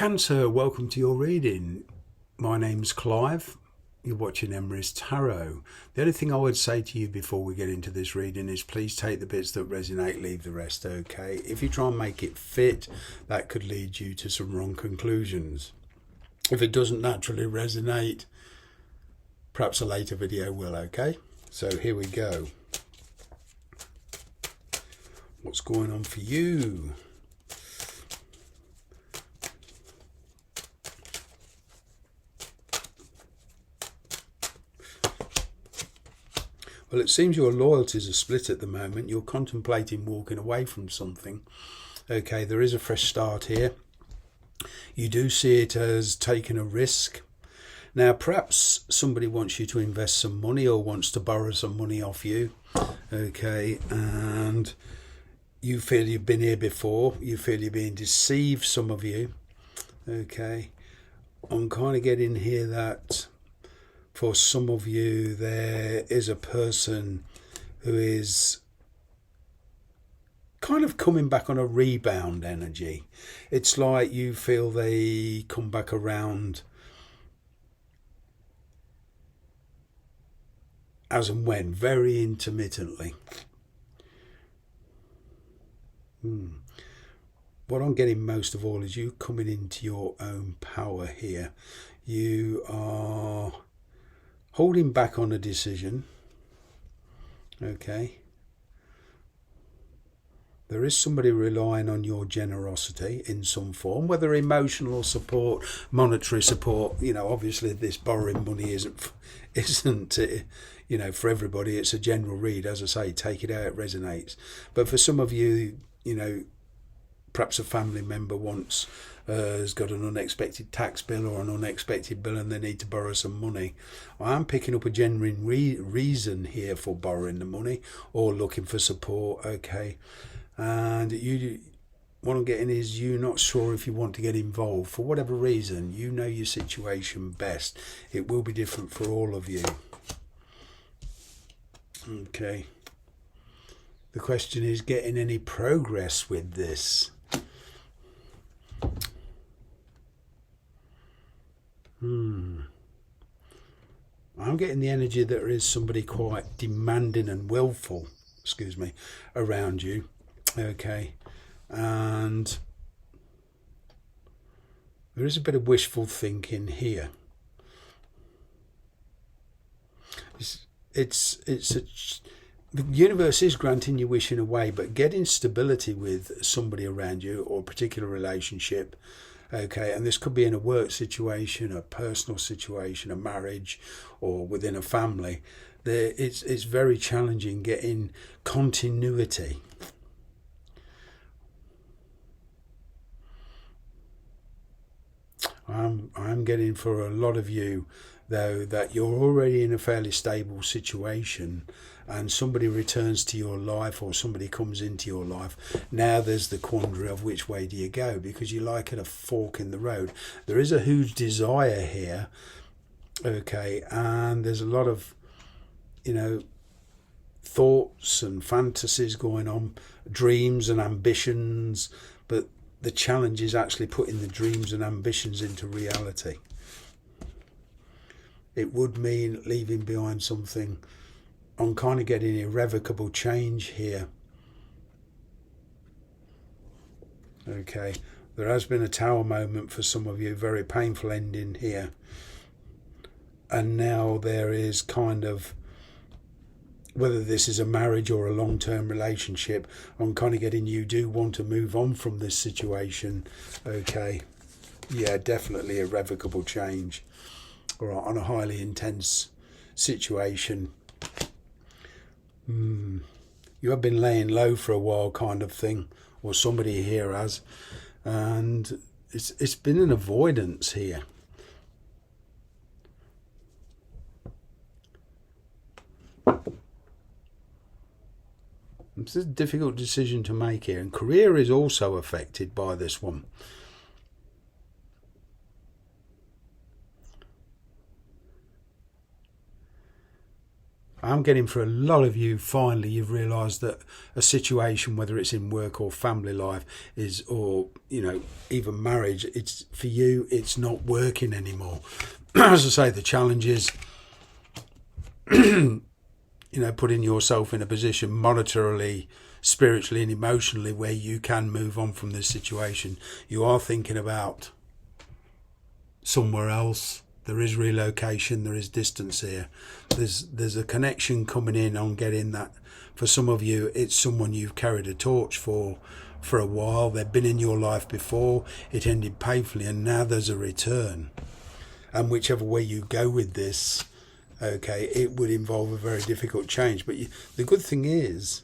Cancer, welcome to your reading. My name's Clive. You're watching Emery's Tarot. The only thing I would say to you before we get into this reading is please take the bits that resonate, leave the rest, okay? If you try and make it fit, that could lead you to some wrong conclusions. If it doesn't naturally resonate, perhaps a later video will, okay? So here we go. What's going on for you? Well, it seems your loyalties are split at the moment. You're contemplating walking away from something. Okay, there is a fresh start here. You do see it as taking a risk. Now, perhaps somebody wants you to invest some money or wants to borrow some money off you. Okay, and you feel you've been here before. You feel you're being deceived, some of you. Okay, I'm kind of getting here that for some of you, there is a person who is kind of coming back on a rebound energy. It's like you feel they come back around as and when, very intermittently. What I'm getting most of all is you coming into your own power here. You are holding back on a decision. Okay. There is somebody relying on your generosity in some form, whether emotional support, monetary support. You know, obviously this borrowing money isn't you know, for everybody. It's a general read. As I say, take it out, it resonates. But for some of you, you know, perhaps a family member has got an unexpected tax bill or an unexpected bill and they need to borrow some money. I'm picking up a genuine reason here for borrowing the money or looking for support, okay? And what I'm getting is you're not sure if you want to get involved. For whatever reason, you know your situation best. It will be different for all of you. Okay. The question is getting any progress with this. I'm getting the energy that there is somebody quite demanding and willful, around you. Okay. And there is a bit of wishful thinking here. The universe is granting you wishing away, but getting stability with somebody around you or a particular relationship. Okay, and this could be in a work situation, a personal situation, a marriage, or within a family. It's very challenging getting continuity. I'm getting for a lot of you, though, that you're already in a fairly stable situation and somebody returns to your life or somebody comes into your life. Now there's the quandary of which way do you go, because you're like at a fork in the road. There is a huge desire here, okay, and there's a lot of, you know, thoughts and fantasies going on, dreams and ambitions, but the challenge is actually putting the dreams and ambitions into reality. It would mean leaving behind something. I'm kind of getting irrevocable change here. Okay, there has been a tower moment for some of you, very painful ending here. And now there is kind of, whether this is a marriage or a long-term relationship, I'm kind of getting you do want to move on from this situation. Okay, yeah, definitely irrevocable change. All right, on a highly intense situation. You have been laying low for a while, kind of thing, or somebody here has, and it's been an avoidance here. It's a difficult decision to make here, and career is also affected by this one. I'm getting for a lot of you, finally you've realised that a situation, whether it's in work or family life, is, or even marriage, it's for you, it's not working anymore. As I say, the challenge is putting yourself in a position monetarily, spiritually and emotionally where you can move on from this situation. You are thinking about somewhere else. There is relocation, there is distance here. There's a connection coming in on getting that. For some of you, it's someone you've carried a torch for a while. They've been in your life before, it ended painfully, and now there's a return. And whichever way you go with this, okay, it would involve a very difficult change. But the good thing is,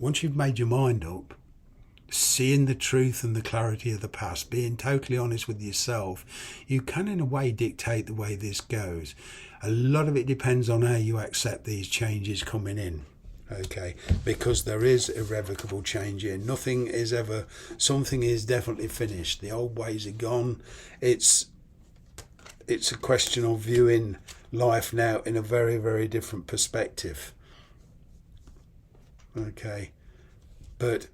once you've made your mind up, seeing the truth and the clarity of the past, being totally honest with yourself, you can in a way dictate the way this goes. A lot of it depends on how you accept these changes coming in, okay, because there is irrevocable change here. Nothing is ever, something is definitely finished. The old ways are gone. It's a question of viewing life now in a very, very different perspective, okay, but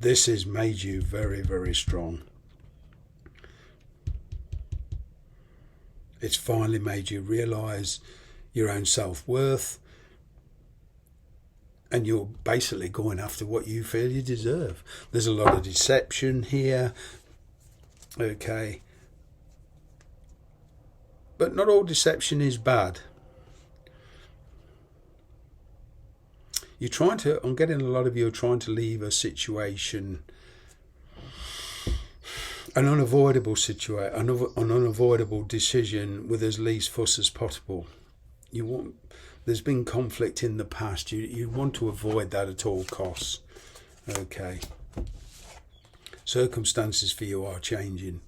this has made you very, very strong. It's finally made you realise your own self-worth, and you're basically going after what you feel you deserve. There's a lot of deception here, okay, but not all deception is bad. I'm getting a lot of you are trying to leave a situation, an unavoidable situation, an unavoidable decision with as least fuss as possible. There's been conflict in the past. You want to avoid that at all costs. Okay. Circumstances for you are changing.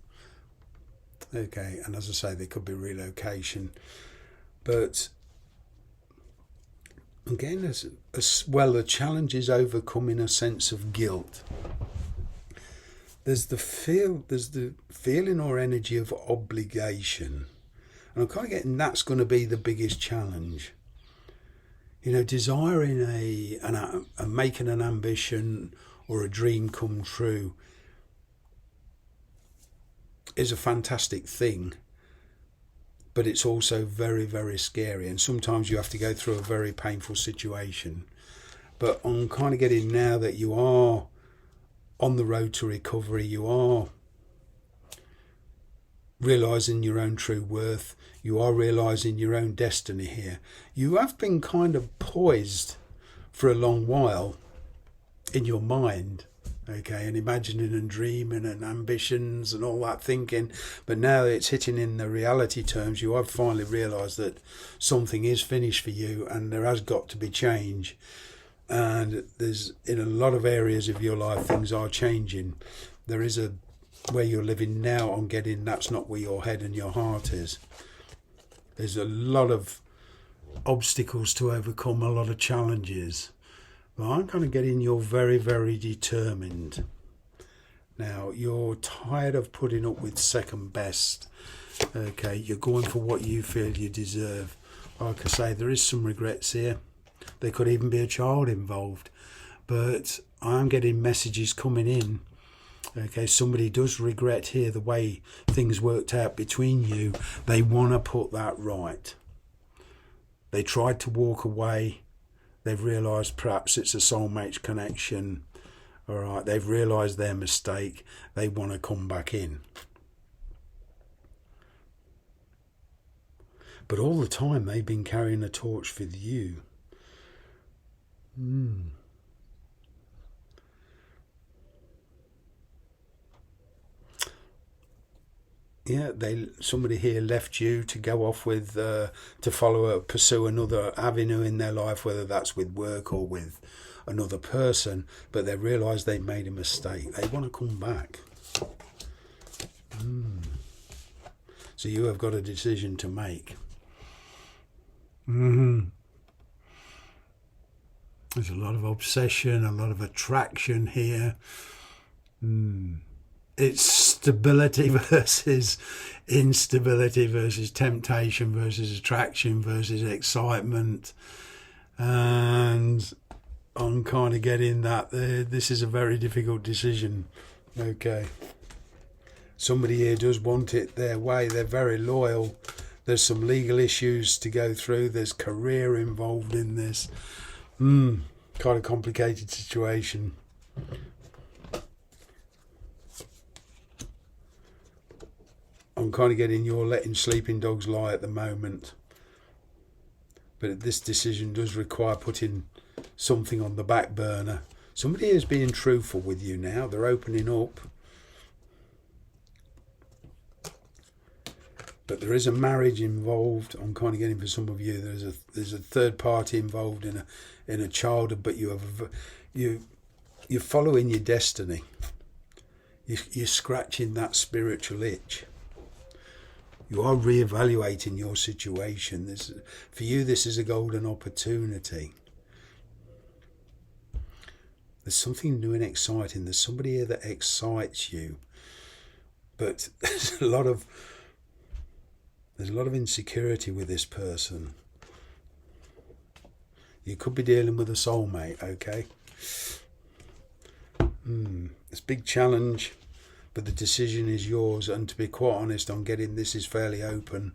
Okay, and as I say, there could be relocation, but again, as well, the challenge is overcoming a sense of guilt. There's the feeling or energy of obligation, and I'm kind of getting that's going to be the biggest challenge. Desiring and making an ambition or a dream come true is a fantastic thing, but it's also very, very scary, and sometimes you have to go through a very painful situation. But I'm kind of getting now that you are on the road to recovery, you are realising your own true worth, you are realising your own destiny here. You have been kind of poised for a long while in your mind, okay, and imagining and dreaming and ambitions and all that thinking, but now it's hitting in the reality terms. You have finally realised that something is finished for you, and there has got to be change, and there's, in a lot of areas of your life, things are changing. There is where you're living now, I'm getting that's not where your head and your heart is. There's a lot of obstacles to overcome, a lot of challenges. I'm kind of getting you're very, very determined. Now, you're tired of putting up with second best. Okay, you're going for what you feel you deserve. Like I say, there is some regrets here. There could even be a child involved. But I'm getting messages coming in. Okay, somebody does regret here the way things worked out between you. They want to put that right. They tried to walk away. They've realised perhaps it's a soulmate connection. All right, they've realised their mistake. They want to come back in. But all the time they've been carrying a torch for you. Yeah, somebody here left you to go off with, to pursue another avenue in their life, whether that's with work or with another person, but they realise they made a mistake. They want to come back. So you have got a decision to make. There's a lot of obsession, a lot of attraction here. It's stability versus instability, versus temptation versus attraction versus excitement. And I'm kind of getting that this is a very difficult decision. Okay. Somebody here does want it their way. They're very loyal. There's some legal issues to go through. There's career involved in this. Kind of complicated situation. I'm kind of getting you're letting sleeping dogs lie at the moment. But this decision does require putting something on the back burner. Somebody is being truthful with you now. They're opening up. But there is a marriage involved. I'm kind of getting for some of you. There's a third party involved in a childhood, but you're following your destiny. You're scratching that spiritual itch. You are reevaluating your situation. For you, this is a golden opportunity. There's something new and exciting. There's somebody here that excites you, but there's a lot of insecurity with this person. You could be dealing with a soulmate, okay? It's a big challenge, but the decision is yours. And to be quite honest, I'm getting this is fairly open.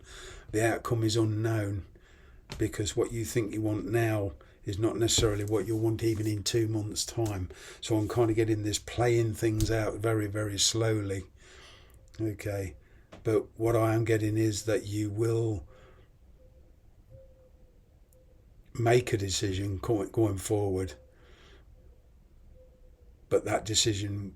The outcome is unknown, because what you think you want now is not necessarily what you'll want even in 2 months' time. So I'm kind of getting this playing things out very, very slowly. Okay. But what I am getting is that you will make a decision going forward. But that decision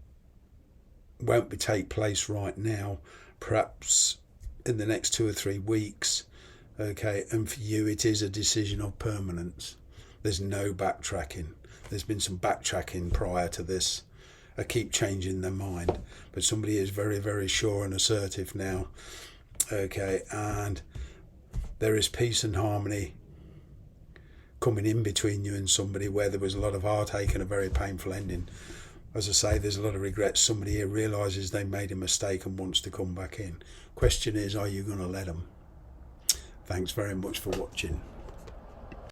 won't take place right now. Perhaps in the next 2 or 3 weeks. Okay. And for you, it is a decision of permanence. There's no backtracking. There's been some backtracking prior to this. I keep changing their mind, but somebody is very, very sure and assertive now. Okay, and there is peace and harmony coming in between you and somebody where there was a lot of heartache and a very painful ending. As I say, there's a lot of regret. Somebody here realises they made a mistake and wants to come back in. Question is, are you going to let them? Thanks very much for watching.